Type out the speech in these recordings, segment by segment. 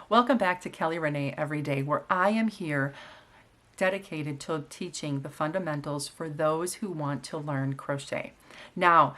Welcome back to Kelly Rene Every Day, where I am here dedicated to teaching the fundamentals for those who want to learn crochet. Now,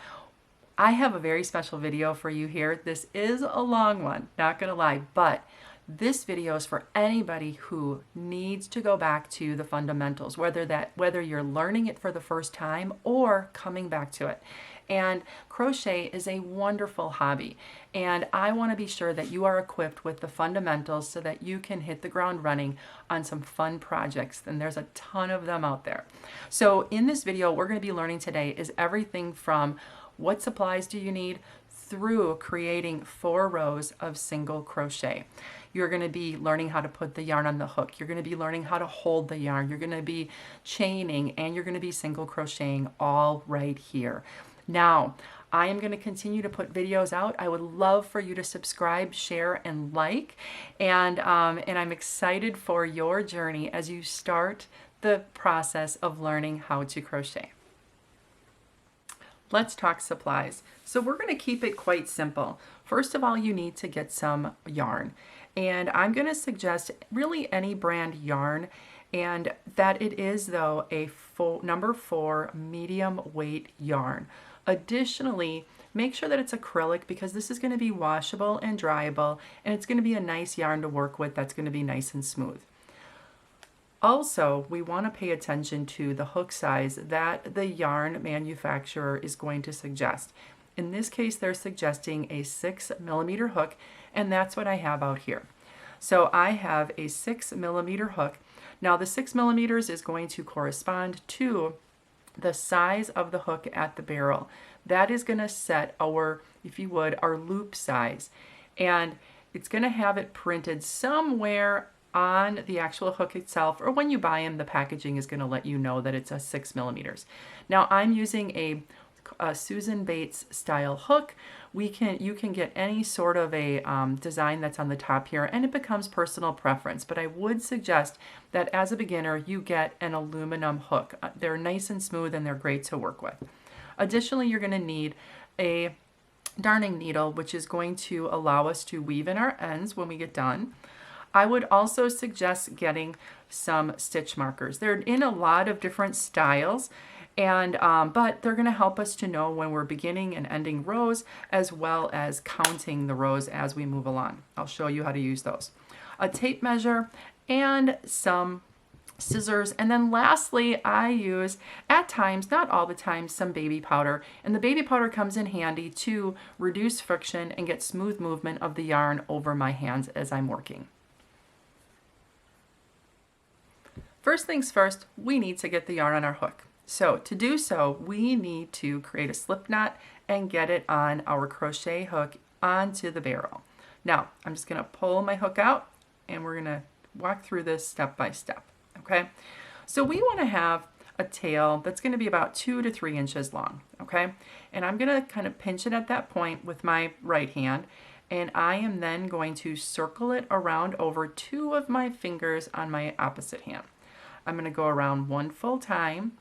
I have a very special video for you here. This is a long one, not gonna lie, but this video is for anybody who needs to go back to the fundamentals, whether you're learning it for the first time or coming back to it. And crochet is a wonderful hobby, and I want to be sure that you are equipped with the fundamentals so that you can hit the ground running on some fun projects, and there's a ton of them out there. So in this video, we're going to be learning today is everything from what supplies do you need through creating 4 rows of single crochet. You're going to be learning how to put the yarn on the hook. You're going to be learning how to hold the yarn. You're going to be chaining, and you're going to be single crocheting all right here. Now, I am going to continue to put videos out. I would love for you to subscribe, share, and like. And I'm excited for your journey as you start the process of learning how to crochet. Let's talk supplies. So we're going to keep it quite simple. First of all, you need to get some yarn. And I'm going to suggest really any brand yarn, and that it is, though, a number 4 medium weight yarn. Additionally, make sure that it's acrylic because this is going to be washable and dryable, and it's going to be a nice yarn to work with that's going to be nice and smooth. Also, we want to pay attention to the hook size that the yarn manufacturer is going to suggest. In this case, they're suggesting a 6mm hook, and that's what I have out here. So I have a 6mm hook. Now the 6mm is going to correspond to the size of the hook at the barrel. That is going to set our, if you would, our loop size. And it's going to have it printed somewhere on the actual hook itself, or when you buy them, the packaging is going to let you know that it's a 6mm. Now I'm using a Susan Bates style hook. You can get any sort of a design that's on the top here, and it becomes personal preference, but I would suggest that as a beginner you get an aluminum hook. They're nice and smooth and they're great to work with. Additionally, you're going to need a darning needle, which is going to allow us to weave in our ends when we get done. I would also suggest getting some stitch markers. They're in a lot of different styles, and but they're going to help us to know when we're beginning and ending rows, as well as counting the rows as we move along. I'll show you how to use those. A tape measure and some scissors, and then lastly I use, at times, not all the time, some baby powder, and the baby powder comes in handy to reduce friction and get smooth movement of the yarn over my hands as I'm working. First things first, we need to get the yarn on our hook. So to do so, we need to create a slip knot and get it on our crochet hook onto the barrel. Now, I'm just going to pull my hook out, and we're going to walk through this step by step, okay? So we want to have a tail that's going to be about 2 to 3 inches long, okay? And I'm going to kind of pinch it at that point with my right hand, and I am then going to circle it around over 2 of my fingers on my opposite hand. I'm going to go around 1 full time,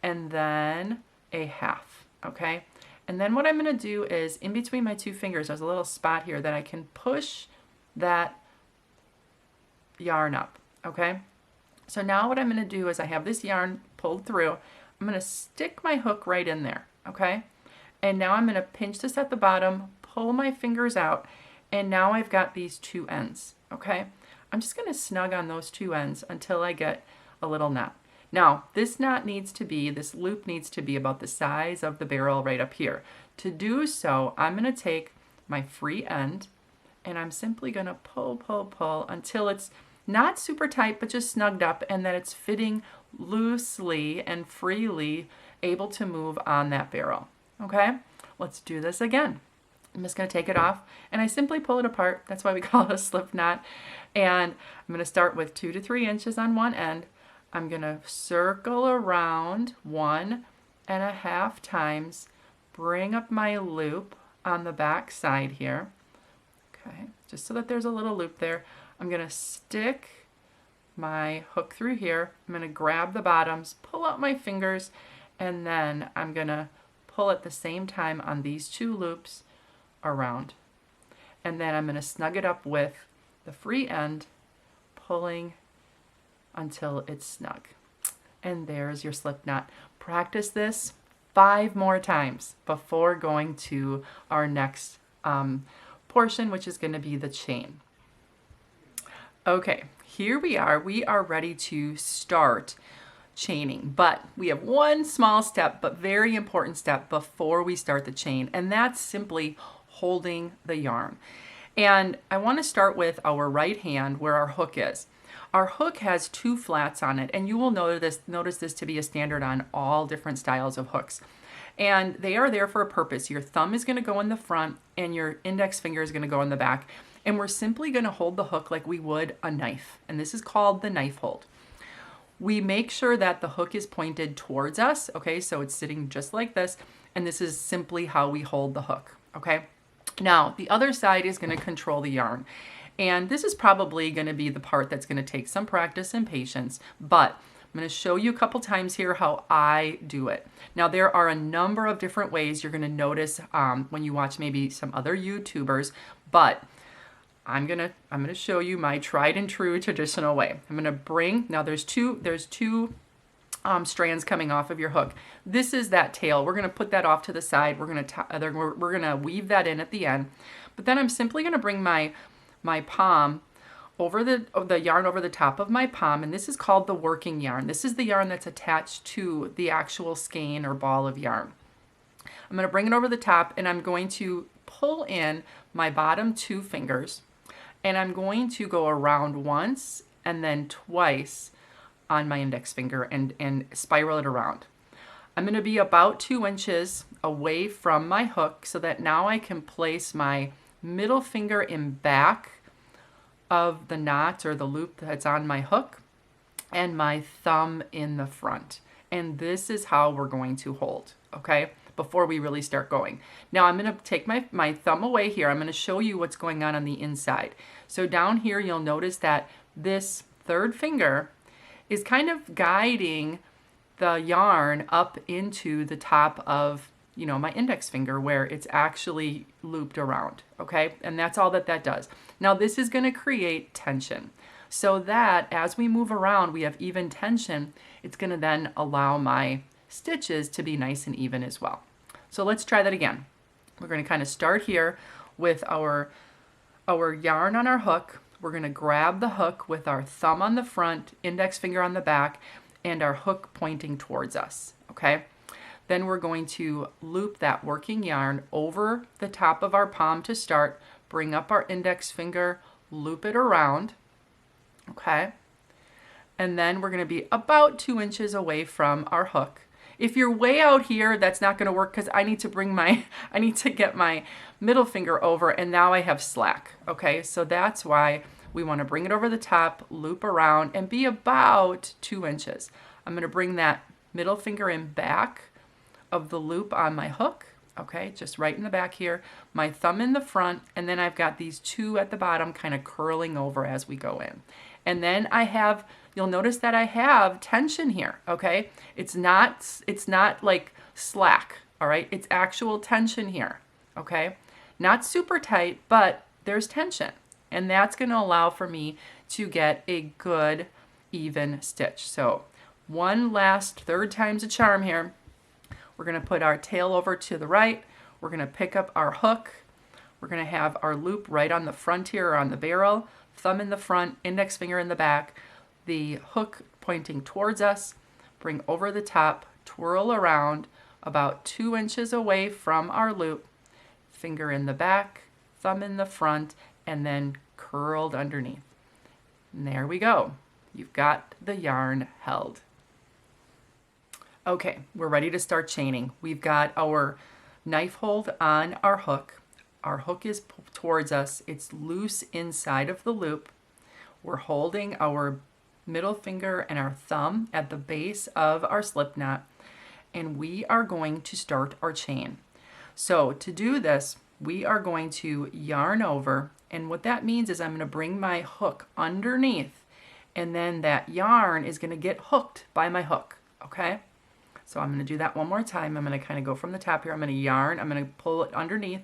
and then a half, okay? And then what I'm going to do is, in between my 2 fingers, there's a little spot here that I can push that yarn up, okay? So now what I'm going to do is, I have this yarn pulled through. I'm going to stick my hook right in there, okay? And now I'm going to pinch this at the bottom, pull my fingers out, and now I've got these 2 ends, okay? I'm just going to snug on those 2 ends until I get a little knot. Now, this loop needs to be about the size of the barrel right up here. To do so, I'm going to take my free end, and I'm simply going to pull until it's not super tight, but just snugged up, and that it's fitting loosely and freely, able to move on that barrel. Okay, let's do this again. I'm just going to take it off, and I simply pull it apart. That's why we call it a slip knot. And I'm going to start with 2 to 3 inches on one end. I'm going to circle around 1.5 times, bring up my loop on the back side here, okay, just so that there's a little loop there. I'm going to stick my hook through here. I'm going to grab the bottoms, pull out my fingers, and then I'm going to pull at the same time on these 2 loops around. And then I'm going to snug it up with the free end, pulling until it's snug. And there's your slip knot. Practice this 5 more times before going to our next portion, which is going to be the chain. Okay, here we are. We are ready to start chaining, but we have one small step, but very important step before we start the chain, and that's simply holding the yarn. And I want to start with our right hand where our hook is. Our hook has 2 flats on it, and you will notice this to be a standard on all different styles of hooks. And they are there for a purpose. Your thumb is going to go in the front and your index finger is going to go in the back. And we're simply going to hold the hook like we would a knife. And this is called the knife hold. We make sure that the hook is pointed towards us, okay? So it's sitting just like this, and this is simply how we hold the hook, okay? Now, the other side is going to control the yarn. And this is probably going to be the part that's going to take some practice and patience, but I'm going to show you a couple times here how I do it. Now, there are a number of different ways you're going to notice when you watch maybe some other YouTubers, but I'm gonna show you my tried and true traditional way. I'm gonna bring, now there's two strands coming off of your hook. This is that tail. We're gonna put that off to the side. We're gonna weave that in at the end. But then I'm simply gonna bring my palm over the yarn over the top of my palm, and this is called the working yarn. This is the yarn that's attached to the actual skein or ball of yarn. I'm gonna bring it over the top, and I'm going to pull in my bottom 2 fingers. And I'm going to go around once and then twice on my index finger and spiral it around. I'm going to be about 2 inches away from my hook so that now I can place my middle finger in back of the knot or the loop that's on my hook and my thumb in the front. And this is how we're going to hold, okay? Before we really start going. Now I'm going to take my thumb away here. I'm going to show you what's going on the inside. So down here you'll notice that this 3rd finger is kind of guiding the yarn up into the top of, you know, my index finger where it's actually looped around, okay? And that's all that does. Now this is going to create tension so that as we move around we have even tension. It's going to then allow my stitches to be nice and even as well. So let's try that again. We're going to kind of start here with our yarn on our hook. We're going to grab the hook with our thumb on the front, index finger on the back, and our hook pointing towards us, okay? Then we're going to loop that working yarn over the top of our palm to start, bring up our index finger, loop it around, okay? And then we're going to be about 2 inches away from our hook. If you're way out here, that's not going to work because I need to get my middle finger over, and now I have slack, okay? So that's why we want to bring it over the top, loop around, and be about 2 inches. I'm going to bring that middle finger in back of the loop on my hook, okay? Just right in the back here. My thumb in the front, and then I've got these 2 at the bottom kind of curling over as we go in. And then you'll notice that I have tension here, okay? It's not like slack, all right? It's actual tension here, okay? Not super tight, but there's tension. And that's gonna allow for me to get a good, even stitch. So one last 3rd time's a charm here. We're gonna put our tail over to the right. We're gonna pick up our hook. We're gonna have our loop right on the front here or on the barrel. Thumb in the front, index finger in the back, the hook pointing towards us, bring over the top, twirl around about 2 inches away from our loop, finger in the back, thumb in the front, and then curled underneath. And there we go. You've got the yarn held. Okay, we're ready to start chaining. We've got our knife hold on our hook. Our hook is towards us. It's loose inside of the loop. We're holding our middle finger and our thumb at the base of our slip knot, and we are going to start our chain. So to do this, we are going to yarn over, and what that means is I'm going to bring my hook underneath, and then that yarn is going to get hooked by my hook, okay? So I'm going to do that one more time. I'm going to kind of go from the top here. I'm going to yarn, I'm going to pull it underneath,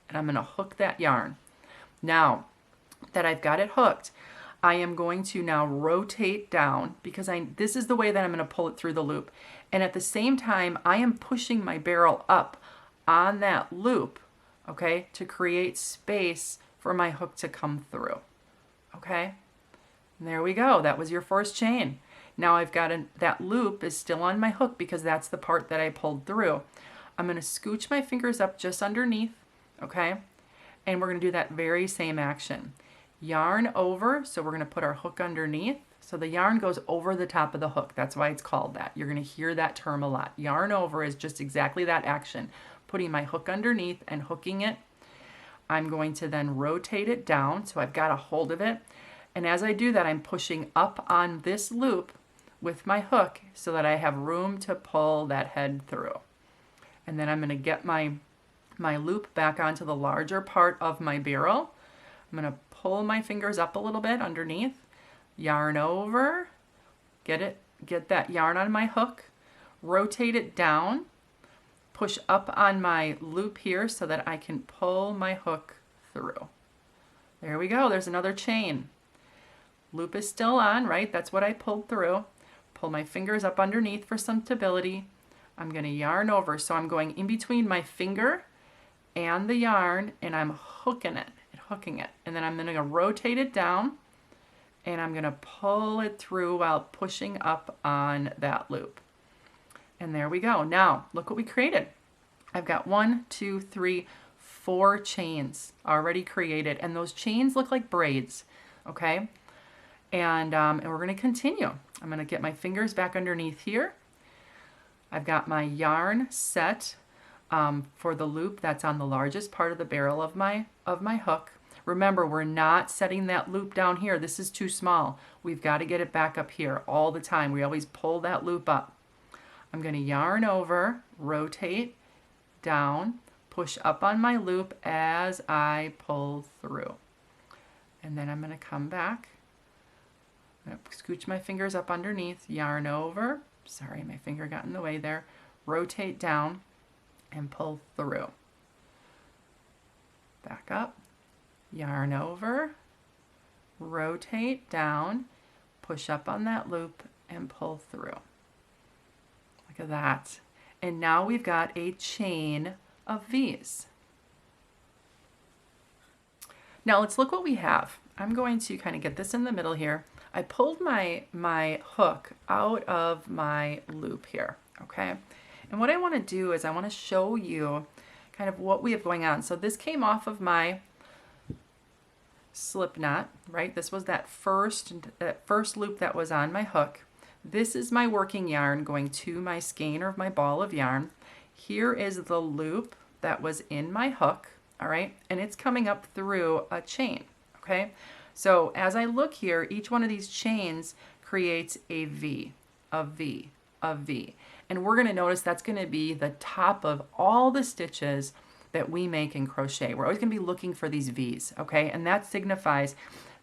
and I'm going to hook that yarn. Now, that I've got it hooked, I am going to now rotate down because this is the way that I'm going to pull it through the loop. And at the same time, I am pushing my barrel up on that loop, okay, to create space for my hook to come through, okay? And there we go. That was your first chain. Now I've got that loop is still on my hook because that's the part that I pulled through. I'm going to scooch my fingers up just underneath, okay? And we're going to do that very same action. Yarn over, so we're going to put our hook underneath. So the yarn goes over the top of the hook. That's why it's called that. You're going to hear that term a lot. Yarn over is just exactly that action. Putting my hook underneath and hooking it. I'm going to then rotate it down, so I've got a hold of it. And as I do that, I'm pushing up on this loop with my hook so that I have room to pull that head through. And then I'm going to get my loop back onto the larger part of my barrel. I'm going to pull my fingers up a little bit underneath, yarn over, get that yarn on my hook, rotate it down, push up on my loop here so that I can pull my hook through. There we go. There's another chain. Loop is still on, right? That's what I pulled through. Pull my fingers up underneath for some stability. I'm going to yarn over. So I'm going in between my finger and the yarn and I'm hooking it. And then I'm going to rotate it down and I'm going to pull it through while pushing up on that loop. And there we go. Now, look what we created. I've got 1, 2, 3, 4 chains already created, and those chains look like braids, okay? And we're going to continue. I'm going to get my fingers back underneath here. I've got my yarn set for the loop that's on the largest part of the barrel of my hook. Remember, we're not setting that loop down here. This is too small. We've got to get it back up here all the time. We always pull that loop up. I'm going to yarn over, rotate, down, push up on my loop as I pull through. And then I'm going to come back. I'm going to scooch my fingers up underneath, yarn over. Sorry, my finger got in the way there. Rotate down and pull through. Back up, yarn over, rotate down, push up on that loop and pull through. Look at that. And now we've got a chain of V's. Now let's look what we have. I'm going to kind of get this in the middle here. I pulled my hook out of my loop here, okay? And what I want to do is I want to show you kind of what we have going on. So this came off of my slip knot, right? This was that first loop that was on my hook. This is my working yarn going to my skein or my ball of yarn. Here is the loop that was in my hook, all right? And it's coming up through a chain, okay? So as I look here, each one of these chains creates a V, a V, a V. And we're going to notice that's going to be the top of all the stitches that we make in crochet. We're always going to be looking for these V's, okay? And that signifies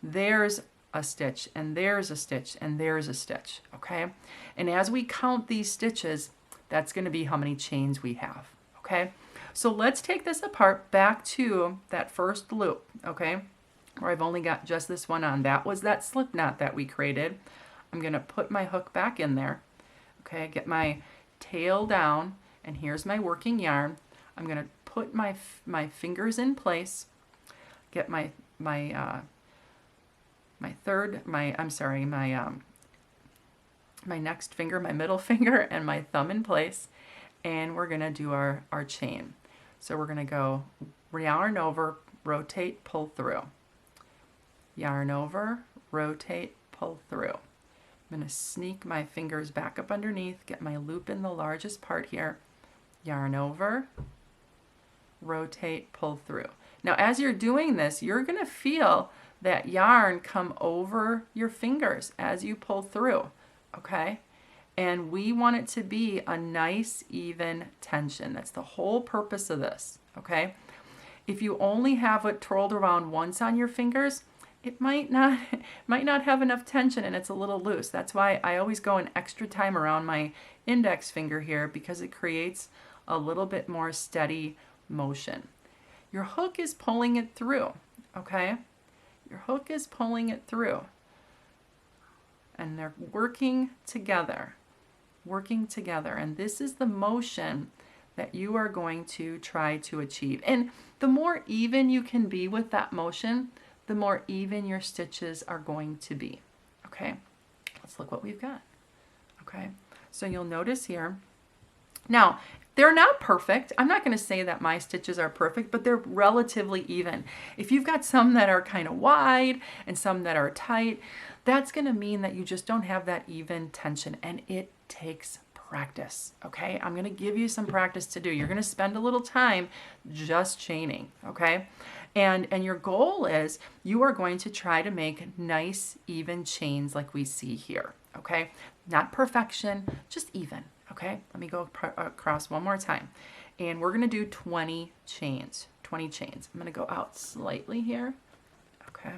there's a stitch, and there's a stitch, and there's a stitch, okay? And as we count these stitches, that's going to be how many chains we have, okay? So let's take this apart back to that first loop, okay? Where I've only got just this one on. That was that slip knot that we created. I'm going to put my hook back in there, okay? Get my tail down, and here's my working yarn. I'm going to put my fingers in place, get my next finger, my middle finger, and my thumb in place, and we're going to do our chain. So we're going to go yarn over, rotate, pull through. Yarn over, rotate, pull through. I'm going to sneak my fingers back up underneath, get my loop in the largest part here, yarn over, rotate, pull through. Now as you're doing this, you're going to feel that yarn come over your fingers as you pull through, okay? And we want it to be a nice, even tension. That's the whole purpose of this, okay? If you only have it twirled around once on your fingers, it might not have enough tension and it's a little loose. That's why I always go an extra time around my index finger here, because it creates a little bit more steady motion. Your hook is pulling it through, okay? Your hook is pulling it through. And they're working together. Working together. And this is the motion that you are going to try to achieve. And the more even you can be with that motion, the more even your stitches are going to be. Okay, let's look what we've got. Okay, so you'll notice here. Now, they're not perfect. I'm not going to say that my stitches are perfect, but they're relatively even. If you've got some that are kind of wide and some that are tight, that's going to mean that you just don't have that even tension, and it takes practice. Okay, I'm going to give you some practice to do. You're going to spend a little time just chaining. Okay, and your goal is you are going to try to make nice even chains like we see here. Okay, not perfection, just even. Okay, let me go across one more time, and we're going to do 20 chains. 20 chains. I'm going to go out slightly here. Okay,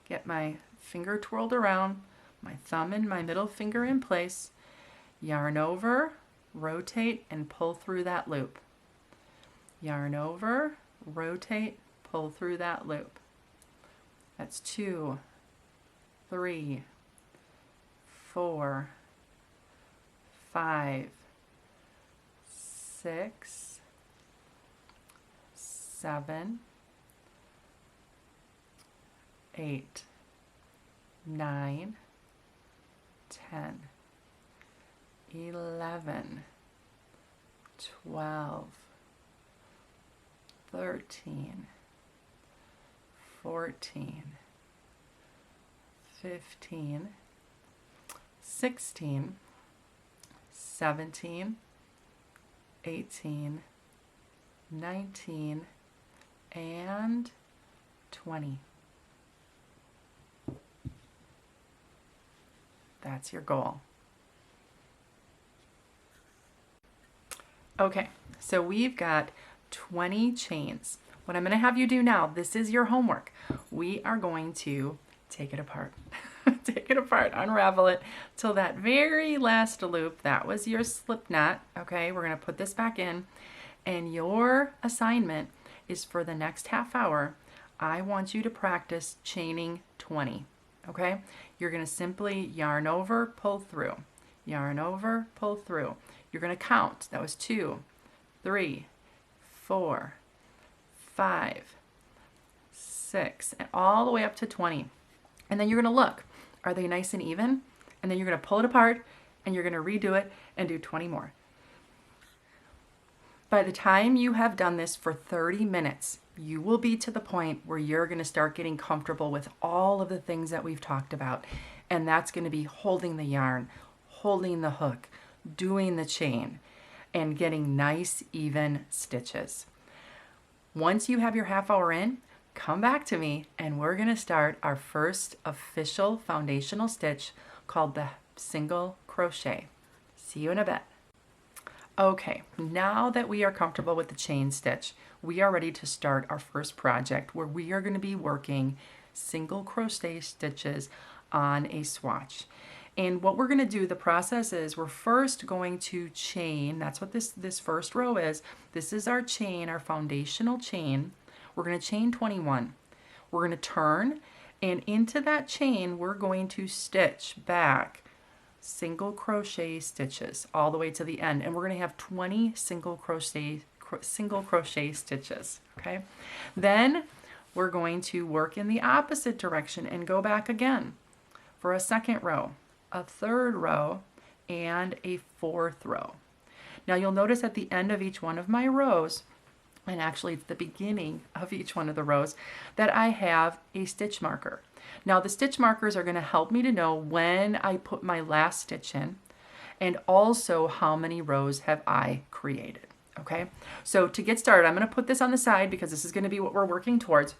get my finger twirled around, my thumb and my middle finger in place. Yarn over, rotate, and pull through that loop. Yarn over, rotate, pull through that loop. That's 2, 3, 4, 5, 6, 7, 8, 9, 10, 11, 12, 13, 14, 15, 16, 17, 18, 19, and 20. That's your goal. Okay, so we've got 20 chains. What I'm going to have you do now, this is your homework. We are going to take it apart. Take it apart, unravel it till that very last loop. That was your slip knot. Okay, we're going to put this back in, and your assignment is for the next half hour. I want you to practice chaining 20. Okay, you're going to simply yarn over, pull through, yarn over, pull through. You're going to count. That was 2, 3, 4, 5, 6, and all the way up to 20. And then you're going to look. Are they nice and even? And then you're going to pull it apart, and you're going to redo it and do 20 more. By the time you have done this for 30 minutes, you will be to the point where you're going to start getting comfortable with all of the things that we've talked about. And that's going to be holding the yarn, holding the hook, doing the chain, and getting nice even stitches. Once you have your half hour in, come back to me and we're going to start our first official foundational stitch called the single crochet. See you in a bit. Okay, now that we are comfortable with the chain stitch, we are ready to start our first project where we are going to be working single crochet stitches on a swatch. And what we're going to do, the process is we're first going to chain. That's what this first row is. This is our chain, our foundational chain. We're going to chain 21. We're going to turn, and into that chain we're going to stitch back single crochet stitches all the way to the end, and we're going to have 20 single crochet stitches. Okay, then we're going to work in the opposite direction and go back again for a second row, a third row, and a fourth row. Now you'll notice at the end of each one of my rows, and actually it's the beginning of each one of the rows, that I have a stitch marker. Now the stitch markers are going to help me to know when I put my last stitch in, and also how many rows have I created. Okay, so to get started, I'm going to put this on the side because this is going to be what we're working towards.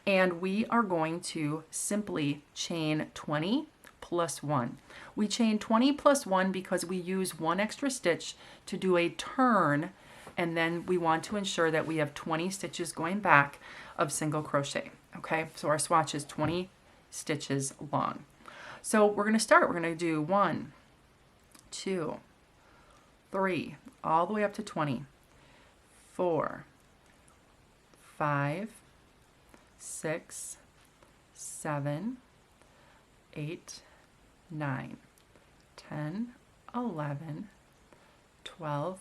And we are going to simply chain 20 plus 1. We chain 20 plus 1 because we use one extra stitch to do a turn, and then we want to ensure that we have 20 stitches going back of single crochet. Okay, so our swatch is 20 stitches long. So we're going to start. We're going to do 1, 2, 3, all the way up to 20, 4, 5, 6, 7, 8, 9, 10, 11, 12,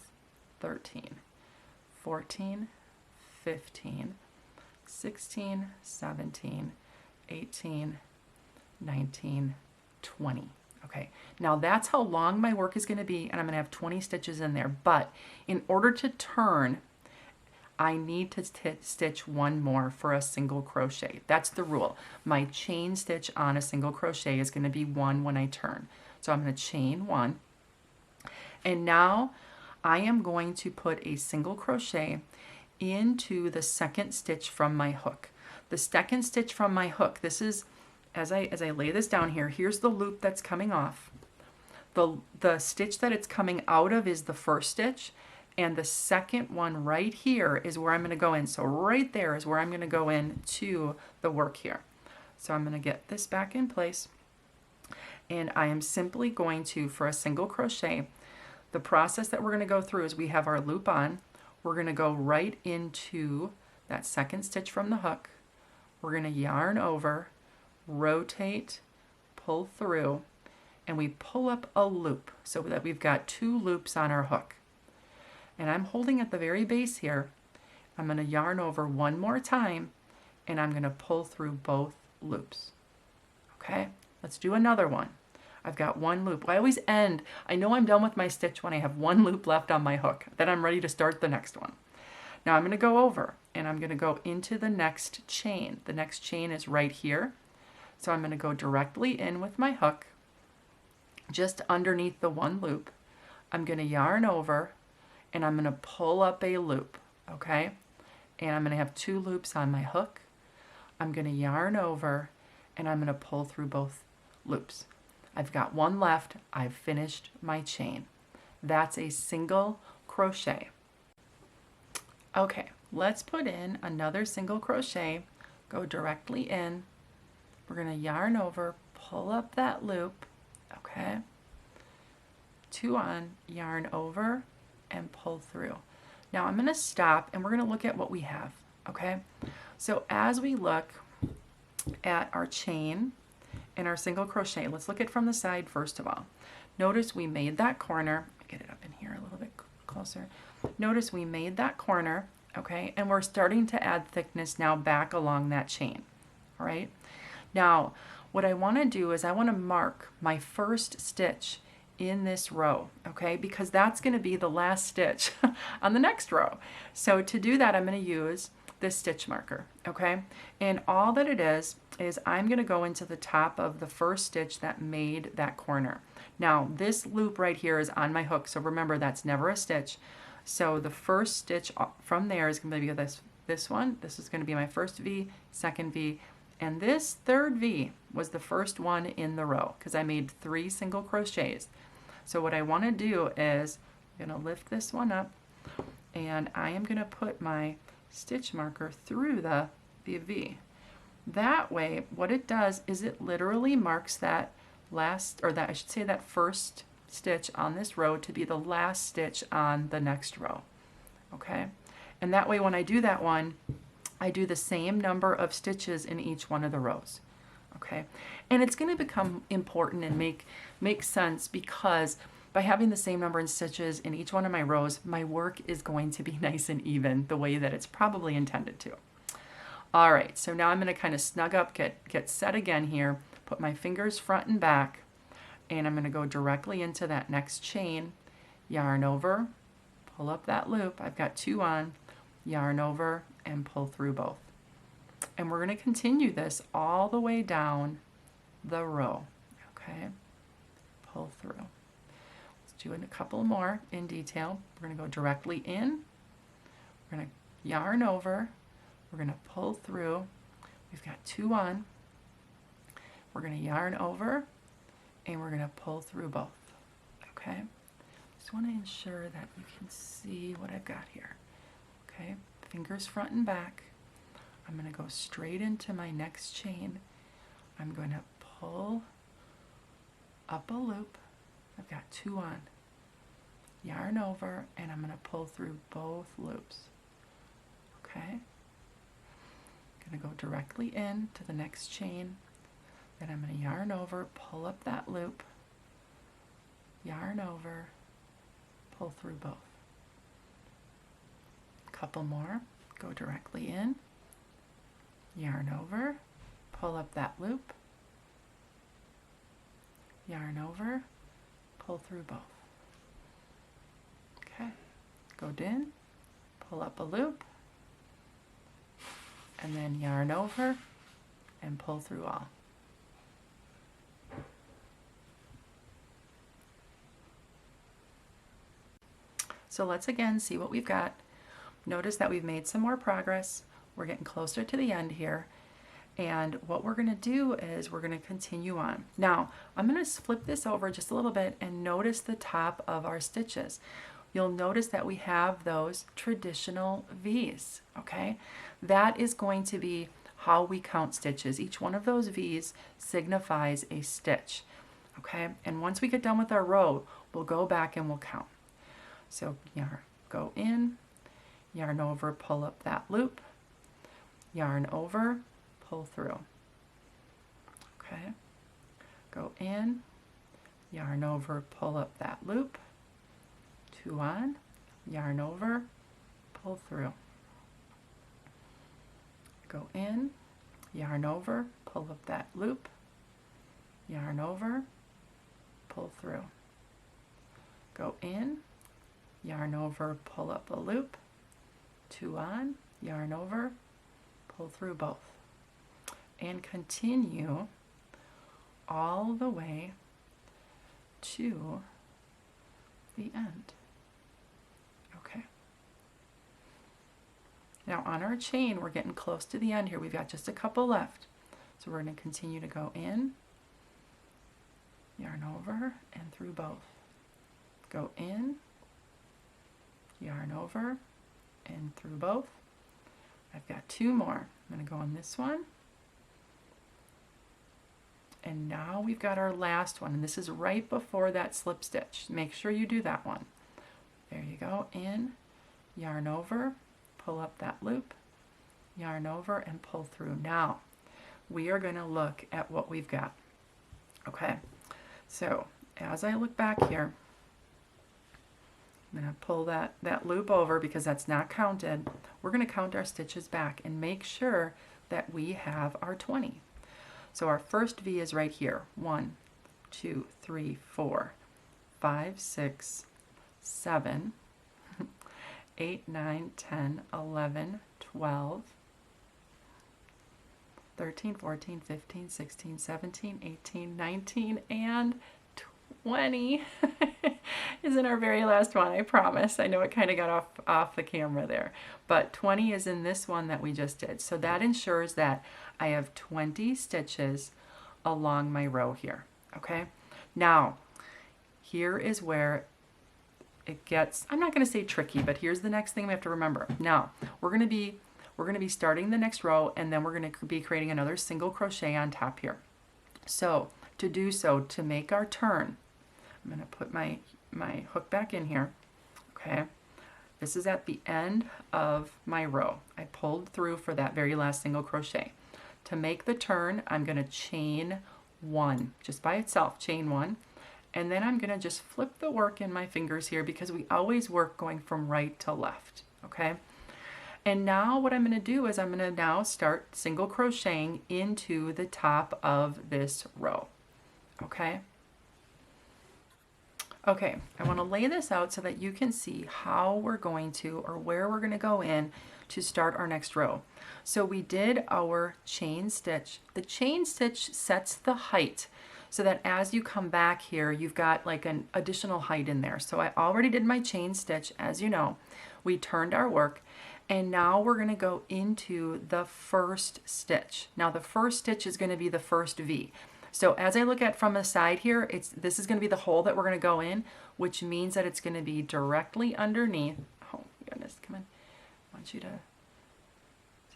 13, 14, 15, 16, 17, 18, 19, 20. Okay, now that's how long my work is going to be, and I'm going to have 20 stitches in there. But in order to turn, I need to stitch one more for a single crochet. That's the rule. My chain stitch on a single crochet is going to be 1 when I turn. So I'm going to chain 1. And now I am going to put a single crochet into the second stitch from my hook. The second stitch from my hook, this is, as I lay this down here, here's the loop that's coming off. The stitch that it's coming out of is the first stitch, and the second one right here is where I'm going to go in. So right there is where I'm going to go in to the work here. So I'm going to get this back in place, and I am simply going to, for a single crochet, the process that we're going to go through is we have our loop on. We're going to go right into that second stitch from the hook. We're going to yarn over, rotate, pull through, and we pull up a loop so that we've got 2 loops on our hook. And I'm holding at the very base here. I'm going to yarn over one more time, and I'm going to pull through both loops. Okay, let's do another one. I've got 1 loop. I always end, I know I'm done with my stitch when I have 1 loop left on my hook. Then I'm ready to start the next one. Now I'm going to go over, and I'm going to go into the next chain. The next chain is right here. So I'm going to go directly in with my hook, just underneath the 1 loop. I'm going to yarn over, and I'm going to pull up a loop, okay? And I'm going to have 2 loops on my hook. I'm going to yarn over, and I'm going to pull through both loops. I've got 1 left. I've finished my chain. That's a single crochet. Okay, let's put in another single crochet. Go directly in. We're going to yarn over, pull up that loop, okay? 2 on, yarn over, and pull through. Now I'm going to stop, and we're going to look at what we have, okay? So as we look at our chain and our single crochet, let's look at it from the side first of all. Notice we made that corner. Get it up in here a little bit closer. Notice we made that corner, okay? And we're starting to add thickness now back along that chain, all right? Now, what I want to do is I want to mark my first stitch in this row, okay? Because that's going to be the last stitch on the next row. So to do that, I'm going to use this stitch marker, okay? And all that it is I'm going to go into the top of the first stitch that made that corner. Now, this loop right here is on my hook, so remember that's never a stitch. So the first stitch from there is going to be this one. This is going to be my first V, second V, and this third V was the first one in the row because I made 3 single crochets. So what I want to do is I'm going to lift this one up, and I am going to put my stitch marker through the V. That way, what it does is it literally marks that last, or that I should say that first stitch on this row to be the last stitch on the next row. Okay? And that way when I do that one, I do the same number of stitches in each one of the rows. Okay? And it's going to become important and make sense because by having the same number of stitches in each one of my rows, my work is going to be nice and even the way that it's probably intended to. All right, so now I'm going to kind of snug up, get set again here, put my fingers front and back, and I'm going to go directly into that next chain, yarn over, pull up that loop. I've got 2 on, yarn over, and pull through both. And we're going to continue this all the way down the row, okay? Pull through. Let's do a couple more in detail. We're going to go directly in. We're going to yarn over. We're going to pull through. We've got 2 on. We're going to yarn over, and we're going to pull through both, okay? Just want to ensure that you can see what I've got here, okay? Fingers front and back. I'm going to go straight into my next chain. I'm going to pull up a loop. I've got 2 on. Yarn over, and I'm going to pull through both loops. Okay? going to go directly in to the next chain. Then I'm going to yarn over, pull up that loop, yarn over, pull through both. Couple more, go directly in, yarn over, pull up that loop, yarn over, pull through both. Okay, go in, pull up a loop, and then yarn over and pull through all. So let's again see what we've got. Notice that we've made some more progress. We're getting closer to the end here. And what we're going to do is we're going to continue on. Now, I'm going to flip this over just a little bit and notice the top of our stitches. You'll notice that we have those traditional V's, okay? That is going to be how we count stitches. Each one of those V's signifies a stitch, okay? And once we get done with our row, we'll go back and we'll count. So yarn, go in, yarn over, pull up that loop, yarn over, pull through. Okay, go in, yarn over, pull up that loop, 2 on, yarn over, pull through. Go in, yarn over, pull up that loop, yarn over, pull through. Go in, yarn over, pull up a loop, 2 on, yarn over, pull through both. And continue all the way to the end. Okay. Now on our chain, we're getting close to the end here. We've got just a couple left. So we're going to continue to go in, yarn over, and through both. Go in, yarn over, and through both. I've got 2 more. I'm going to go on this one. And now we've got our last one, and this is right before that slip stitch. Make sure you do that one. There you go, in, yarn over, pull up that loop, yarn over, and pull through. Now, we are going to look at what we've got. Okay, so as I look back here, I'm going to pull that loop over because that's not counted. We're going to count our stitches back and make sure that we have our 20. So our first V is right here. 1, 2, 3, 4, 5, 6, 7, 8, 9, 10, 11, 12, 13, 14, 15, 16, 17, 18, 19, and 20 is in our very last one, I promise. I know it kind of got off the camera there, but 20 is in this one that we just did. So that ensures that I have 20 stitches along my row here, okay? Now, here is where it gets, I'm not going to say tricky, but here's the next thing we have to remember. Now, we're going to be starting the next row, and then we're going to be creating another single crochet on top here. So, to do so, to make our turn, I'm going to put my hook back in here, okay? This is at the end of my row. I pulled through for that very last single crochet. To make the turn, I'm going to chain 1, just by itself, chain 1, and then I'm going to just flip the work in my fingers here because we always work going from right to left, okay? And now what I'm going to do is I'm going to now start single crocheting into the top of this row, okay? Okay, I want to lay this out so that you can see how we're going to, or where we're going to go in to start our next row. So we did our chain stitch. The chain stitch sets the height so that as you come back here, you've got like an additional height in there. So I already did my chain stitch, as you know. We turned our work, and now we're going to go into the first stitch. Now the first stitch is going to be the first V. So as I look at from the side here, this is going to be the hole that we're going to go in, which means that it's going to be directly underneath. Oh goodness, come on. I want you to,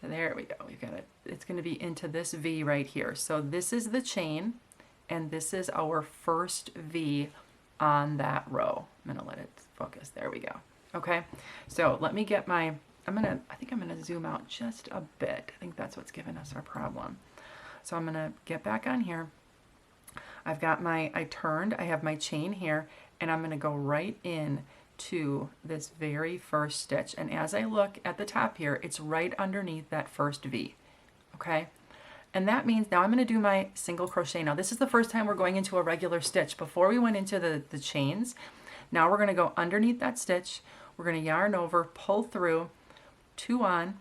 so there we go. We've got it. It's going to be into this V right here. So this is the chain, and this is our first V on that row. I'm going to let it focus. There we go. Okay, so let me get my I think I'm gonna zoom out just a bit. I think that's what's giving us our problem. So I'm gonna get back on here. I've got I have my chain here, and I'm gonna go right in to this very first stitch. And as I look at the top here, it's right underneath that first V, okay? And that means now I'm going to do my single crochet. Now this is the first time we're going into a regular stitch. Before we went into the chains, now we're going to go underneath that stitch. We're going to yarn over, pull through, 2 on,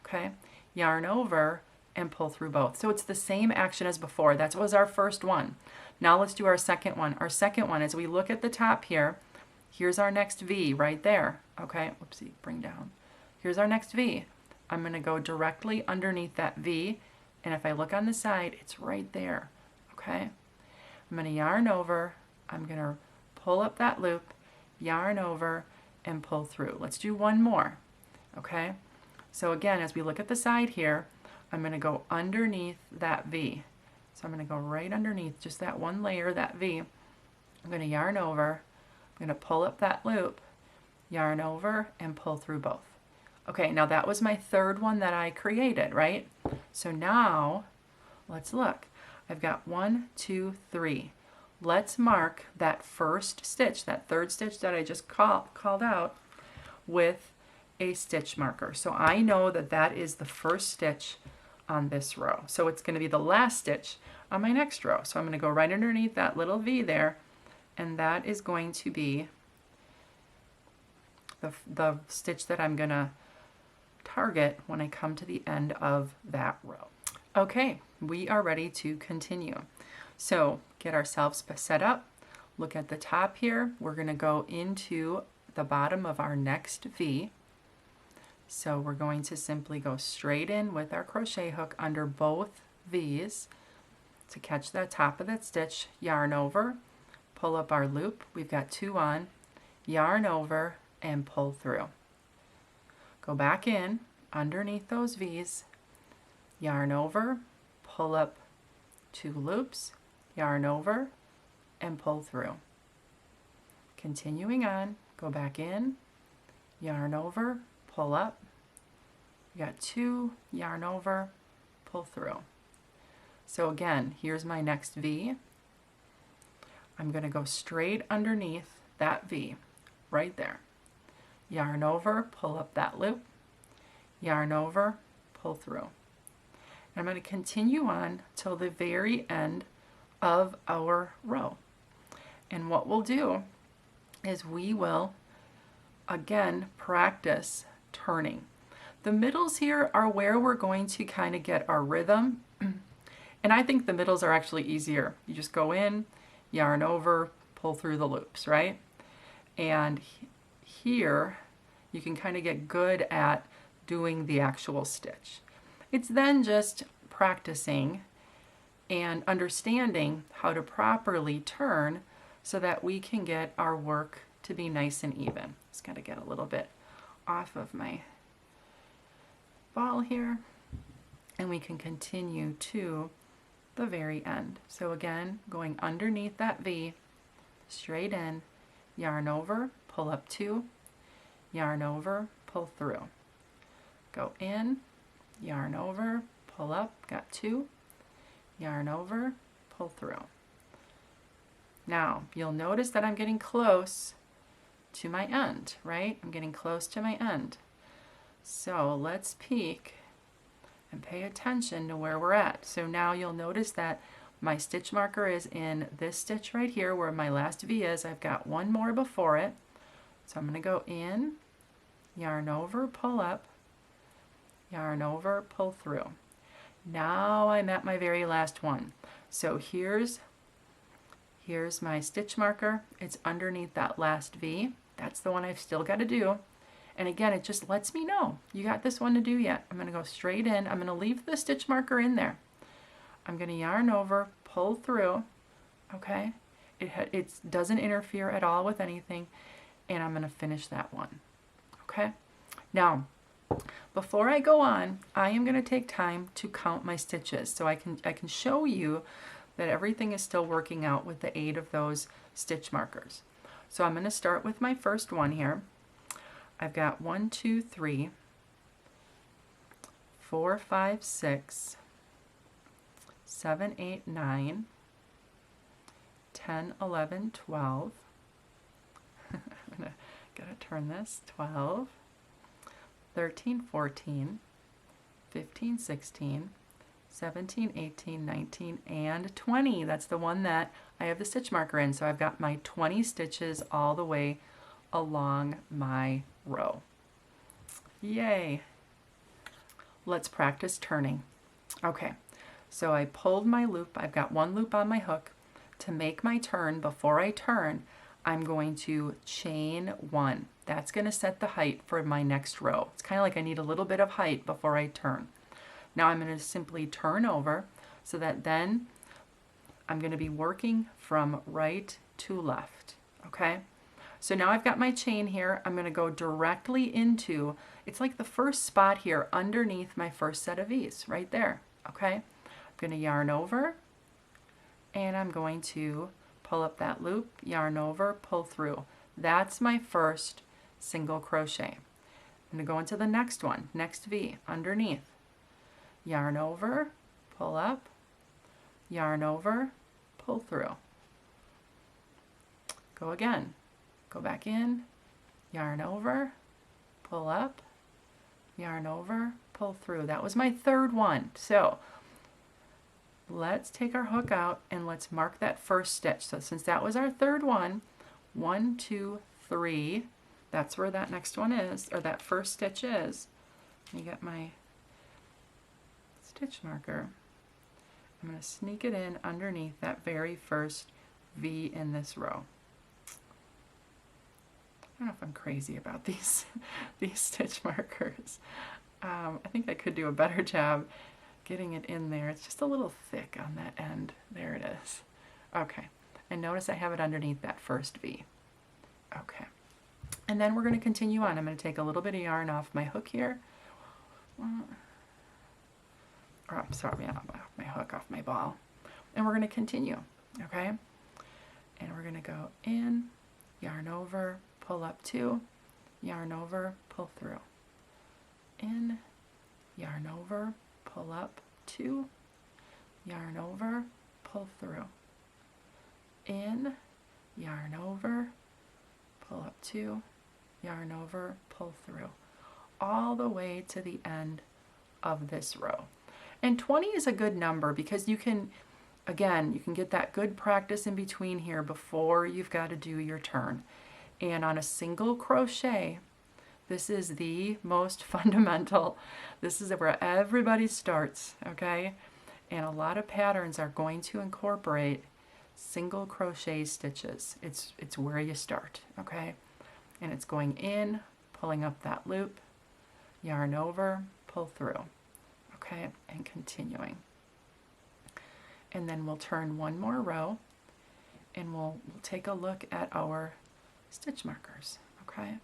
okay, yarn over, and pull through both. So it's the same action as before. That was our first one. Now let's do our second one. Our second one, as we look at the top here, here's our next V right there, okay, whoopsie, bring down. Here's our next V. I'm going to go directly underneath that V, and if I look on the side, it's right there, okay? I'm going to yarn over, I'm going to pull up that loop, yarn over, and pull through. Let's do one more, okay? So again, as we look at the side here, I'm going to go underneath that V. So I'm going to go right underneath just that one layer, that V. I'm going to yarn over, I'm going to pull up that loop, yarn over, and pull through both. Okay, now that was my third one that I created, right? So now, let's look. I've got 1, 2, 3. Let's mark that first stitch, that third stitch that I just called out, with a stitch marker. So I know that that is the first stitch on this row. So it's going to be the last stitch on my next row. So I'm going to go right underneath that little V there, and that is going to be the stitch that I'm going to target when I come to the end of that row. Okay, we are ready to continue. So get ourselves set up, look at the top here. We're going to go into the bottom of our next V. So we're going to simply go straight in with our crochet hook under both V's to catch the top of that stitch, yarn over, pull up our loop. We've got 2 on, yarn over, and pull through. Go back in underneath those V's, yarn over, pull up 2 loops, yarn over, and pull through. Continuing on, go back in, yarn over, pull up, we got 2, yarn over, pull through. So again, here's my next V. I'm going to go straight underneath that V, right there. Yarn over, pull up that loop, yarn over, pull through. And I'm going to continue on till the very end of our row. And what we'll do is we will again practice turning. The middles here are where we're going to kind of get our rhythm. And I think the middles are actually easier. You just go in, yarn over, pull through the loops, right? And here you can kind of get good at doing the actual stitch. It's then just practicing and understanding how to properly turn so that we can get our work to be nice and even. Just got to get a little bit off of my ball here, and we can continue to the very end. So again, going underneath that V, straight in, yarn over, pull up 2, yarn over, pull through. Go in, yarn over, pull up, got 2, yarn over, pull through. Now, you'll notice that I'm getting close to my end, right? I'm getting close to my end. So let's peek and pay attention to where we're at. So now you'll notice that my stitch marker is in this stitch right here where my last V is. I've got one more before it. So I'm going to go in, yarn over, pull up, yarn over, pull through. Now I'm at my very last one. So here's my stitch marker. It's underneath that last V. That's the one I've still got to do. And again, it just lets me know you got this one to do yet. I'm going to go straight in. I'm going to leave the stitch marker in there. I'm going to yarn over, pull through, okay? It doesn't interfere at all with anything, and I'm going to finish that one, okay? Now, before I go on, I am going to take time to count my stitches so I can show you that everything is still working out with the aid of those stitch markers. So I'm going to start with my first one here. I've got 1, 2, 3, 4, 5, 6, 7, 8, 9, 10, 11, 12. I'm gonna turn this. 12, 13, 14, 15, 16, 17, 18, 19, and 20. That's the one that I have the stitch marker in. So I've got my 20 stitches all the way along my row. Yay! Let's practice turning. Okay, so I pulled my loop. I've got one loop on my hook. To make my turn, before I turn, I'm going to chain 1. That's going to set the height for my next row. It's kind of like I need a little bit of height before I turn. Now I'm going to simply turn over so that then I'm going to be working from right to left. Okay? So now I've got my chain here. I'm going to go directly into, it's like the first spot here underneath my first set of V's, right there. Okay? I'm going to yarn over, and I'm going to pull up that loop, yarn over, pull through. That's my first single crochet. I'm going to go into the next one, next V, underneath. Yarn over, pull up, yarn over, pull through. Go again. Go back in, yarn over, pull up, yarn over, pull through. That was my third one. So let's take our hook out and let's mark that first stitch. So since that was our third one, 1, 2, 3, that's where that next one is, or that first stitch is. Let me get my stitch marker. I'm going to sneak it in underneath that very first V in this row. I don't know if I'm crazy about these stitch markers. I think I could do a better job getting it in there. It's just a little thick on that end. There it is. Okay, and notice I have it underneath that first V. Okay, and then we're going to continue on. I'm going to take a little bit of yarn off my hook here. Or I'm sorry, not off my hook, off my ball. And we're going to continue, okay? And we're going to go in, yarn over, pull up 2, yarn over, pull through. In, yarn over, pull up 2, yarn over, pull through. In, yarn over, pull up 2, yarn over, pull through. All the way to the end of this row. And 20 is a good number because you can, again, you can get that good practice in between here before you've got to do your turn. And on a single crochet, this is the most fundamental. This is where everybody starts, okay? And a lot of patterns are going to incorporate single crochet stitches. It's where you start, okay? And it's going in, pulling up that loop, yarn over, pull through, okay? And continuing. And then we'll turn one more row and we'll take a look at our stitch markers, okay?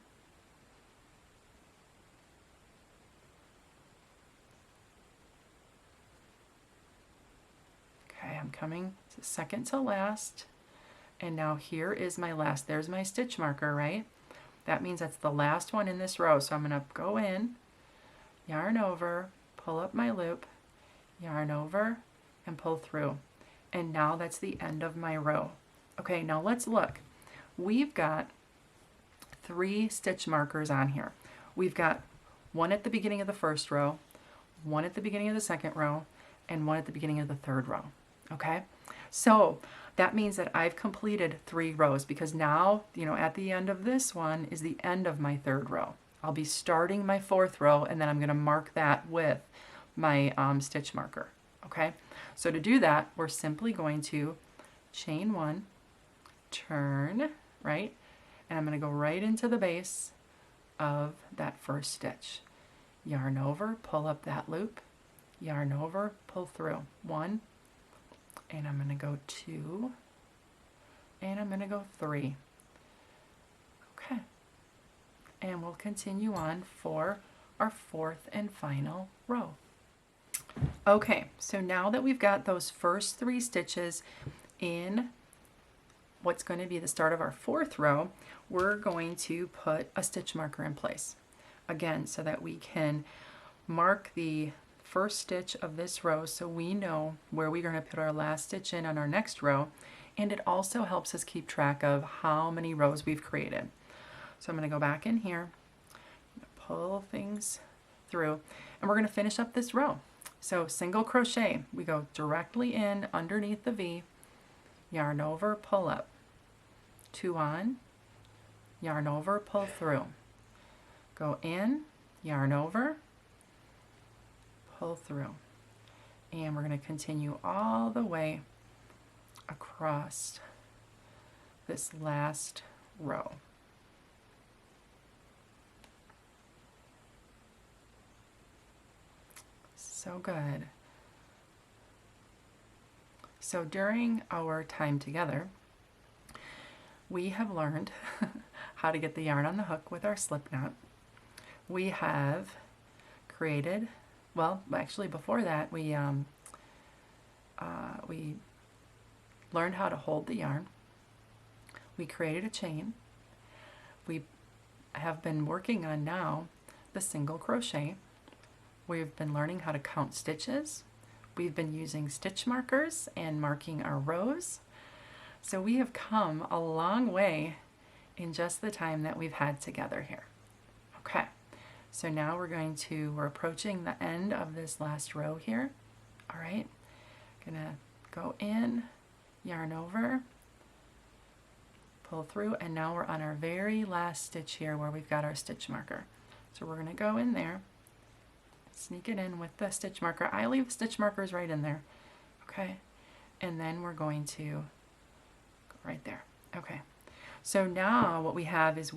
Okay, I'm coming to second to last, and now here is my last. There's my stitch marker, right? That means that's the last one in this row. So I'm going to go in, yarn over, pull up my loop, yarn over, and pull through. And now that's the end of my row. Okay, now let's look. We've got 3 stitch markers on here. We've got one at the beginning of the first row, one at the beginning of the second row, and one at the beginning of the third row. Okay, so that means that I've completed 3 rows because now, at the end of this one is the end of my third row. I'll be starting my 4th row and then I'm going to mark that with my stitch marker. Okay, so to do that, we're simply going to chain 1, turn, right? And I'm going to go right into the base of that first stitch. Yarn over, pull up that loop, yarn over, pull through. 1, and I'm going to go 2, and I'm going to go 3. Okay, and we'll continue on for our 4th and final row. Okay, so now that we've got those first 3 stitches in what's going to be the start of our 4th row, we're going to put a stitch marker in place. Again, so that we can mark the first stitch of this row so we know where we're going to put our last stitch in on our next row, and it also helps us keep track of how many rows we've created. So I'm going to go back in here, pull things through, and we're going to finish up this row. So single crochet, we go directly in underneath the V, yarn over, pull up, 2 on, yarn over, pull through, go in, yarn over, pull through, and we're going to continue all the way across this last row. So good. So during our time together, we have learned how to get the yarn on the hook with our slip knot. We have created, well, actually before that, we learned how to hold the yarn. We created a chain. We have been working on now the single crochet. We've been learning how to count stitches. We've been using stitch markers and marking our rows. So we have come a long way in just the time that we've had together here. Okay, so now we're approaching the end of this last row here. All right, gonna go in, yarn over, pull through, and now we're on our very last stitch here where we've got our stitch marker. So we're gonna go in there, sneak it in with the stitch marker. I leave the stitch markers right in there, okay? And then we're going to go right there, okay? So now what we have is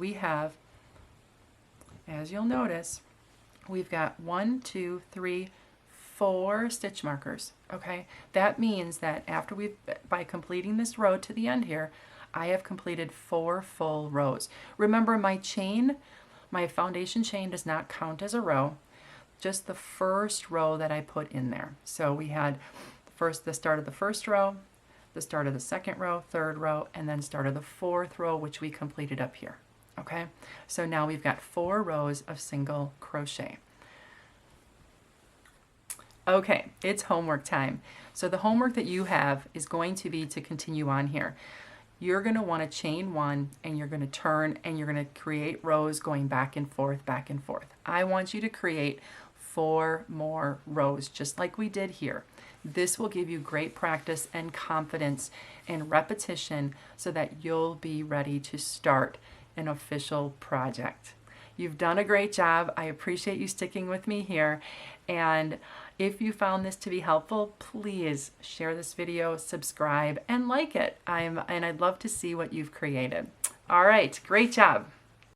as you'll notice, we've got 1, 2, 3, 4 stitch markers, okay? That means that by completing this row to the end here, I have completed 4 full rows. Remember, my foundation chain does not count as a row, just the first row that I put in there. So we had the start of the first row, the start of the second row, third row, and then start of the fourth row, which we completed up here. Okay, so now we've got 4 rows of single crochet. Okay, it's homework time. So the homework that you have is going to be to continue on here. You're going to want to chain 1, and you're going to turn, and you're going to create rows going back and forth, back and forth. I want you to create 4 more rows, just like we did here. This will give you great practice and confidence and repetition so that you'll be ready to start an official project. You've done a great job. I appreciate you sticking with me here. And if you found this to be helpful, please share this video, subscribe, and like it. And I'd love to see what you've created. All right, great job.